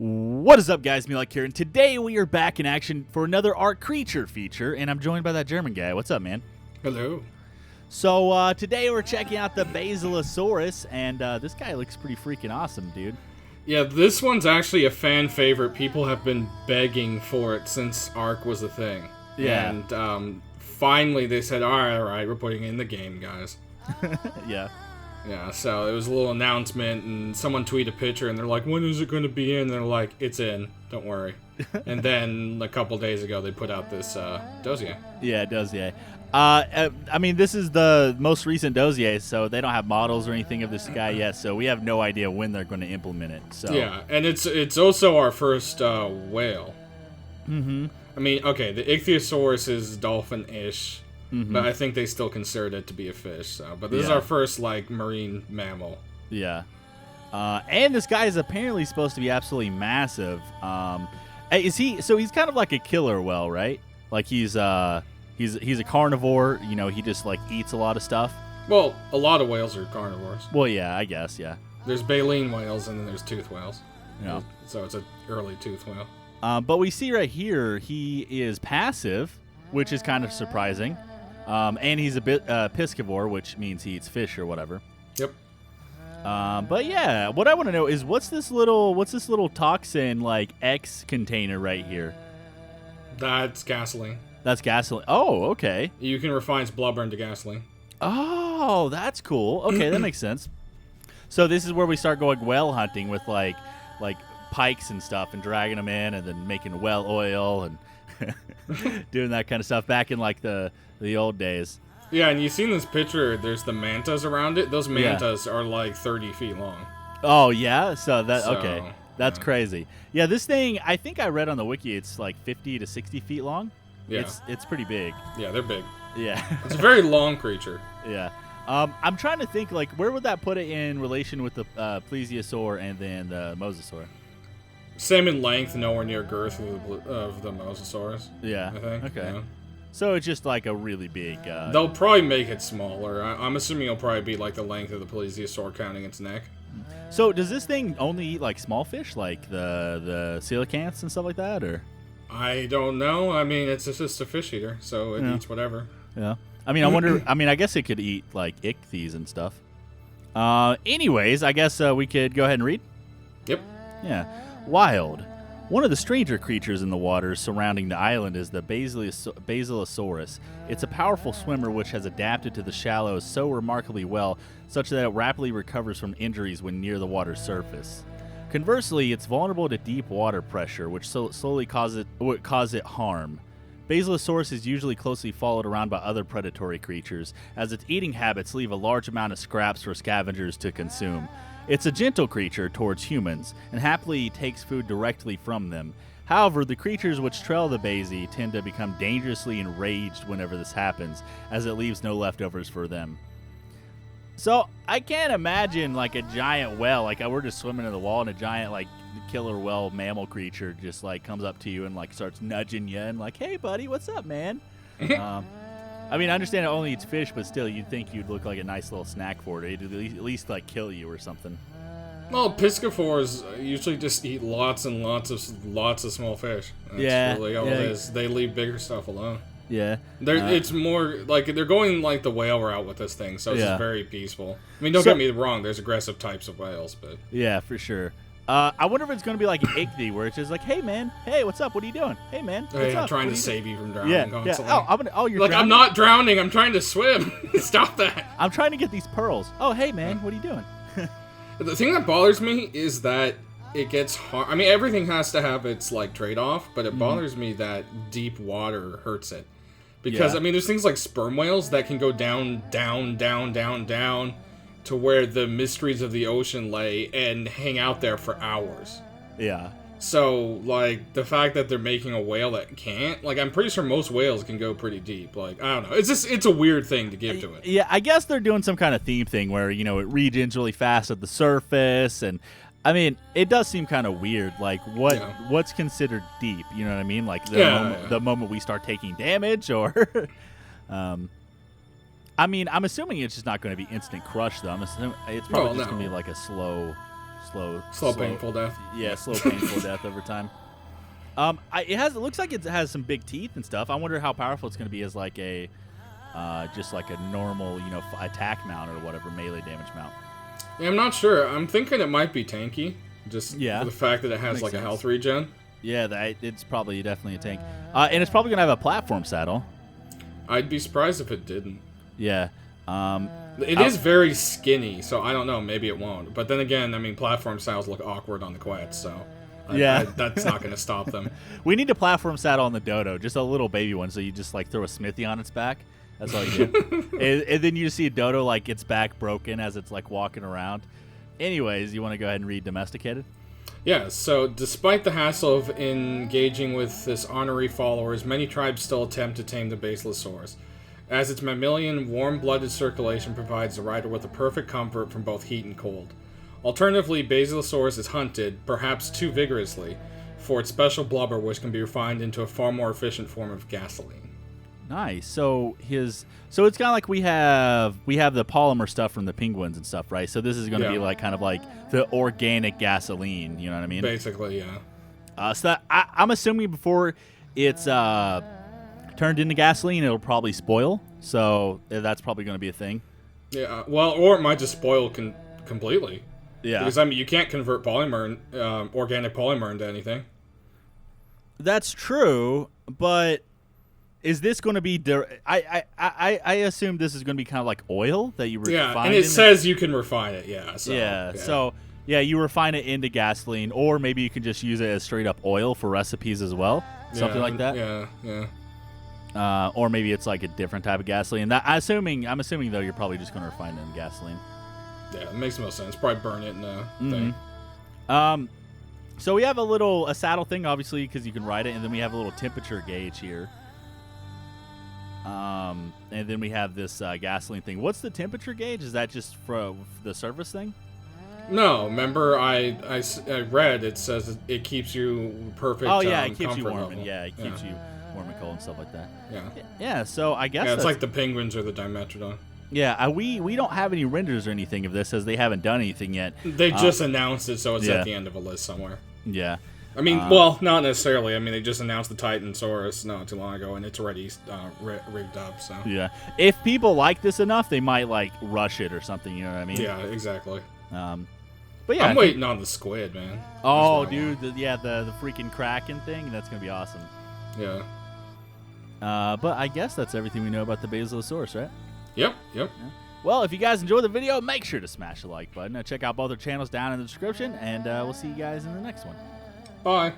What is up, guys? MeatyLock here, and today we are back in action for another ARK Creature feature, and I'm joined by that German guy. What's up, man? Hello. So today we're checking out the BASILOSAURus, and this guy looks pretty freaking awesome, dude. Yeah, this one's actually a fan favorite. People have been begging for it since ARK was a thing. Yeah. And finally they said, all right, we're putting it in the game, guys. Yeah. Yeah, so it was a little announcement, and someone tweeted a picture, and they're like, when is it going to be in? And they're like, it's in, don't worry. And then a couple days ago, they put out this dossier. Yeah, dossier. I mean, this is the most recent dossier, so they don't have models or anything of this guy yet, so we have no idea when they're going to implement it. So yeah, and it's also our first whale. Mm-hmm. I mean, okay, the Ichthyosaurus is dolphin-ish. Mm-hmm. But I think they still considered it to be a fish. So, but this is our first like marine mammal. Yeah, and this guy is apparently supposed to be absolutely massive. Is he? So he's kind of like a killer whale, right? Like he's a carnivore. You know, he just like eats a lot of stuff. Well, a lot of whales are carnivores. Well, yeah, I guess, yeah. There's baleen whales and then there's tooth whales. Yeah. So it's an early tooth whale. But we see right here he is passive, which is kind of surprising. And he's a bit piscivore, which means he eats fish or whatever. Yep. But yeah, what I want to know is what's this little toxin like X container right here? That's gasoline. That's gasoline. Oh, okay. You can refine its blubber into gasoline. Oh, that's cool. Okay, that makes sense. So this is where we start going whale hunting with like pikes and stuff and dragging them in and then making whale oil and doing that kind of stuff back in like the old days. Yeah, and you've seen this picture. There's the mantas around it. Those mantas are like 30 feet long. Oh, yeah? Okay. That's crazy. Yeah, this thing, I think I read on the wiki, it's like 50 to 60 feet long. Yeah. It's pretty big. Yeah, they're big. Yeah. It's a very long creature. Yeah. I'm trying to think, like, where would that put it in relation with the plesiosaur and then the mosasaur? Same in length, nowhere near girth of the mosasaurus. Yeah. I think. Okay. Yeah. So it's just like a really big... They'll probably make it smaller. I'm assuming it'll probably be like the length of the plesiosaur counting its neck. So does this thing only eat like small fish, like the coelacanths and stuff like that, or? I don't know. I mean, it's just a fish eater, so it eats whatever. Yeah. I mean, I wonder... I mean, I guess it could eat like ichthyes and stuff. Anyways, I guess we could go ahead and read? Yep. Yeah. Wild. One of the stranger creatures in the waters surrounding the island is the BASILOSAURus. It's a powerful swimmer which has adapted to the shallows so remarkably well, such that it rapidly recovers from injuries when near the water's surface. Conversely, it's vulnerable to deep water pressure, which slowly cause it harm. BASILOSAURus is usually closely followed around by other predatory creatures, as its eating habits leave a large amount of scraps for scavengers to consume. It's a gentle creature towards humans, and happily takes food directly from them. However, the creatures which trail the Basi tend to become dangerously enraged whenever this happens, as it leaves no leftovers for them. So, I can't imagine, like, a giant whale, like, we're just swimming in the wall, and a giant, like, killer whale mammal creature just, like, comes up to you and, like, starts nudging you, and like, hey, buddy, what's up, man? I mean, I understand it only eats fish, but still, you'd think you'd look like a nice little snack for it. It'd at least like, kill you or something. Well, piscivores usually just eat lots and lots of small fish. That's really all it is. They leave bigger stuff alone. Yeah. It's more, like, they're going, like, the whale route with this thing, so it's just very peaceful. I mean, don't get me wrong, there's aggressive types of whales, but... Yeah, for sure. I wonder if it's going to be like an ichthy, where it's just like, hey, man, hey, what's up? What are you doing? Hey, man, what's up? I'm trying to save you from drowning. Yeah. Constantly. You're like, drowning? I'm not drowning, I'm trying to swim. Stop that. I'm trying to get these pearls. Oh, hey, man, what are you doing? The thing that bothers me is that it gets hard. I mean, everything has to have its, like, trade-off, but it bothers me that deep water hurts it. Because, I mean, there's things like sperm whales that can go down, to where the mysteries of the ocean lay and hang out there for hours. Yeah. So, like, the fact that they're making a whale that can't, like, I'm pretty sure most whales can go pretty deep. Like, I don't know. It's a weird thing to give to it. Yeah, I guess they're doing some kind of theme thing where, you know, it regens really fast at the surface. And, I mean, it does seem kind of weird. Like, what's considered deep? You know what I mean? Like, the moment we start taking damage or... I mean, I'm assuming it's just not going to be instant crush, though. I'm assuming it's probably just going to be like a slow slow painful death. Yeah, slow painful death over time. It looks like it has some big teeth and stuff. I wonder how powerful it's going to be as like a just like a normal, attack mount or whatever, melee damage mount. Yeah, I'm not sure. I'm thinking it might be tanky, just for the fact that it has like a health regen. Yeah, it's probably definitely a tank, and it's probably going to have a platform saddle. I'd be surprised if it didn't. Yeah. It is very skinny, so I don't know. Maybe it won't. But then again, I mean, platform saddles look awkward on the Quets, so that's not going to stop them. We need a platform saddle on the Dodo, just a little baby one, so you just like throw a smithy on its back. That's all you do. and then you just see a Dodo like its back broken as it's like walking around. Anyways, you want to go ahead and read Domesticated? Yeah, so despite the hassle of engaging with this honorary followers, many tribes still attempt to tame the Basilosaurus, as its mammalian, warm-blooded circulation provides the rider with a perfect comfort from both heat and cold. Alternatively, Basilosaurus is hunted, perhaps too vigorously, for its special blubber, which can be refined into a far more efficient form of gasoline. Nice. So it's kind of like we have the polymer stuff from the penguins and stuff, right? So this is going to be like kind of like the organic gasoline. You know what I mean? Basically, yeah. So I'm assuming before it's turned into gasoline, it'll probably spoil. So that's probably going to be a thing. Yeah. Well, or it might just spoil completely. Yeah. Because I mean, you can't convert organic polymer into anything. That's true, but. Is this going to be? I assume this is going to be kind of like oil that you refine. Yeah, and it says you can refine it. Yeah. So you refine it into gasoline, or maybe you can just use it as straight up oil for recipes as well, something like that. Yeah. Or maybe it's like a different type of gasoline. I'm assuming though you're probably just going to refine it in gasoline. Yeah, it makes most sense. Probably burn it in a thing. So we have a saddle thing, obviously, because you can ride it, and then we have a little temperature gauge here. And then we have this gasoline thing. What's the temperature gauge? Is that just for the surface thing? No, remember I read it says it keeps you perfect. Oh yeah, it keeps you warm. Level. It keeps you warm and cold and stuff like that. Yeah. Yeah. So I guess it's like the penguins or the Dimetrodon. Yeah, we don't have any renders or anything of this, as they haven't done anything yet. They just announced it, so it's at the end of a list somewhere. Yeah. I mean, well, not necessarily. I mean, they just announced the Titansaurus not too long ago, and it's already rigged up. So yeah, if people like this enough, they might like rush it or something. You know what I mean? Yeah, exactly. But yeah, I'm waiting on the squid, man. Oh, dude, the freaking Kraken thing. That's gonna be awesome. Yeah. But I guess that's everything we know about the Basilosaurus, right? Yep. Yeah. Well, if you guys enjoyed the video, make sure to smash the like button. Check out both our channels down in the description, and we'll see you guys in the next one. Bye.